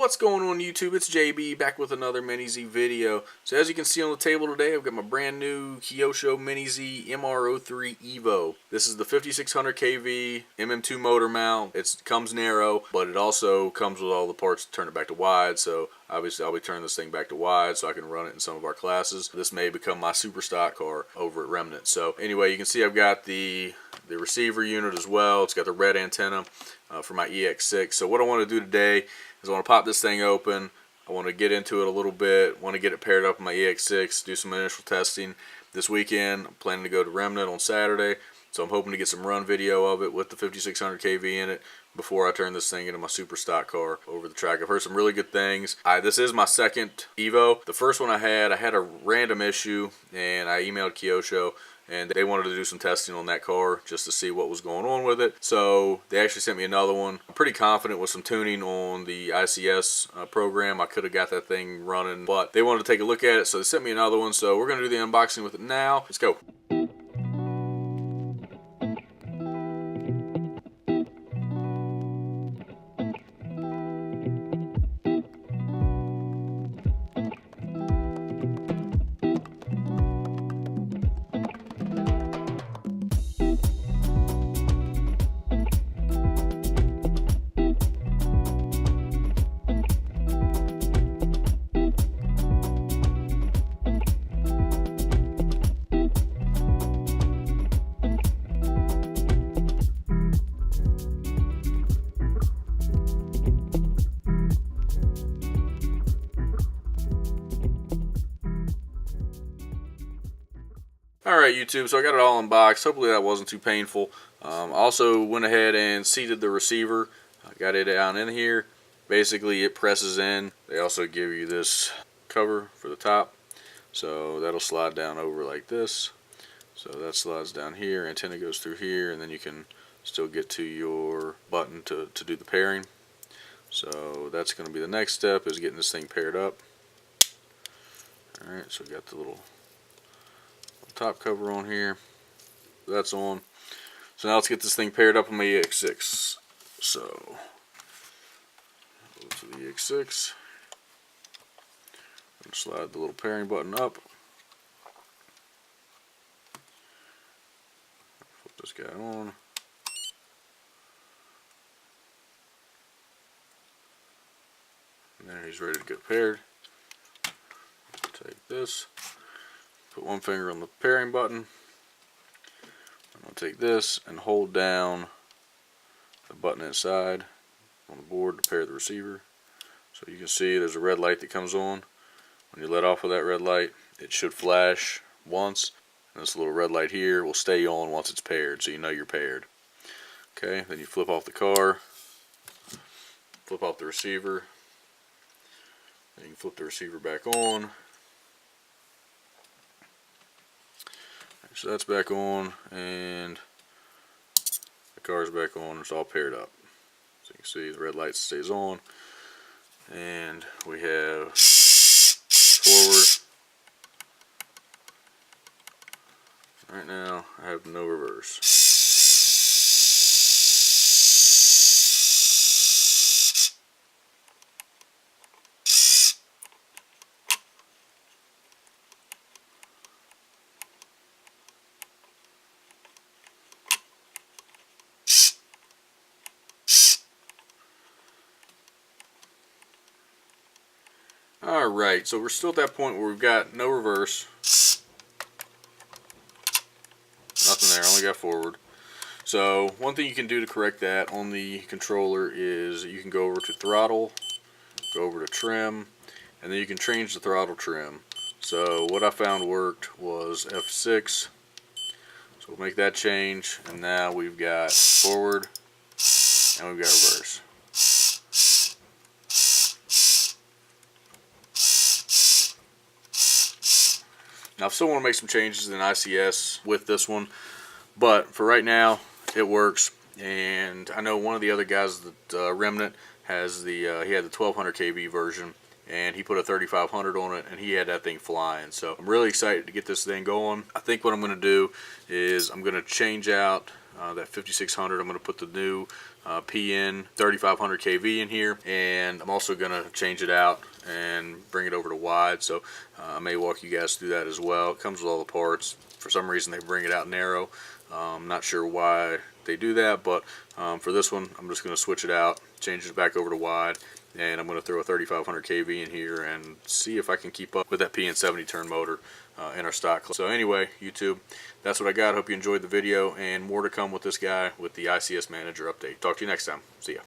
What's going on YouTube? It's JB back with another Mini Z video. So as you can see on the table today, I've got my brand new Kyosho Mini Z MR03 EVO. This is the 5600 kV MM2 motor mount. It comes narrow, but it also comes with all the parts to turn it back to wide. So obviously I'll be turning this thing back to wide so I can run it in some of our classes. This may become my super stock car over at Remnant. So anyway, you can see I've got the receiver unit as well. It's got the red antenna for my EX6. So what I want to do today is I want to pop this thing open. I want to get into it a little bit. Want to get it paired up with my EX6, do some initial testing. This weekend, I'm planning to go to Remnant on Saturday, so I'm hoping to get some run video of it with the 5600 kV in it before I turn this thing into my super stock car over the track. I've heard some really good things. This is my second Evo. The first one I had a random issue, and I emailed Kyosho, and they wanted to do some testing on that car just to see what was going on with it. So they actually sent me another one. I'm pretty confident with some tuning on the ICS program I could have got that thing running, but they wanted to take a look at it, so they sent me another one. So we're going to do the unboxing with it now. Let's go. Alright YouTube, so I got it all unboxed. Hopefully that wasn't too painful. Also went ahead and seated the receiver. I got it down in here. Basically it presses in. They also give you this cover for the top. So that'll slide down over like this. So that slides down here, antenna goes through here, and then you can still get to your button to do the pairing. So that's going to be the next step, is getting this thing paired up. Alright, so we got the little top cover on here. That's on. So now let's get this thing paired up on my EX6. So go to the EX6 and slide the little pairing button up. Flip this guy on. And there he's ready to get paired. Take this. Put one finger on the pairing button. I'm going to take this and hold down the button inside on the board to pair the receiver. So you can see there's a red light that comes on. When you let off of that red light, it should flash once. And this little red light here will stay on once it's paired, so you know you're paired. Okay, then you flip off the car, flip off the receiver. Then you can flip the receiver back on. So that's back on, and the car's back on. It's all paired up. So you can see the red light stays on, and we have this forward. Right now I have no reverse. Alright, so we're still at that point where we've got no reverse. Nothing there, only got forward. So one thing you can do to correct that on the controller is you can go over to throttle, go over to trim, and then you can change the throttle trim. So what I found worked was F6. So we'll make that change, and now we've got forward and we've got reverse. Now I still want to make some changes in ICS with this one, but for right now it works. And I know one of the other guys that Remnant has he had the 1200 kV version, and he put a 3500 on it, and he had that thing flying. So I'm really excited to get this thing going. I think what I'm going to do is I'm going to change out that 5600. I'm going to put the new PN 3500 kV in here, and I'm also going to change it out and bring it over to wide. So I may walk you guys through that as well. It comes with all the parts. For some reason they bring it out narrow. I'm not sure why they do that, but for this one I'm just going to switch it out, change it back over to wide, and I'm going to throw a 3500 kV in here and see if I can keep up with that PN 70 turn motor in our stock. So anyway, YouTube, that's what I got. Hope you enjoyed the video, and more to come with this guy with the ICS Manager update. Talk to you next time. See ya.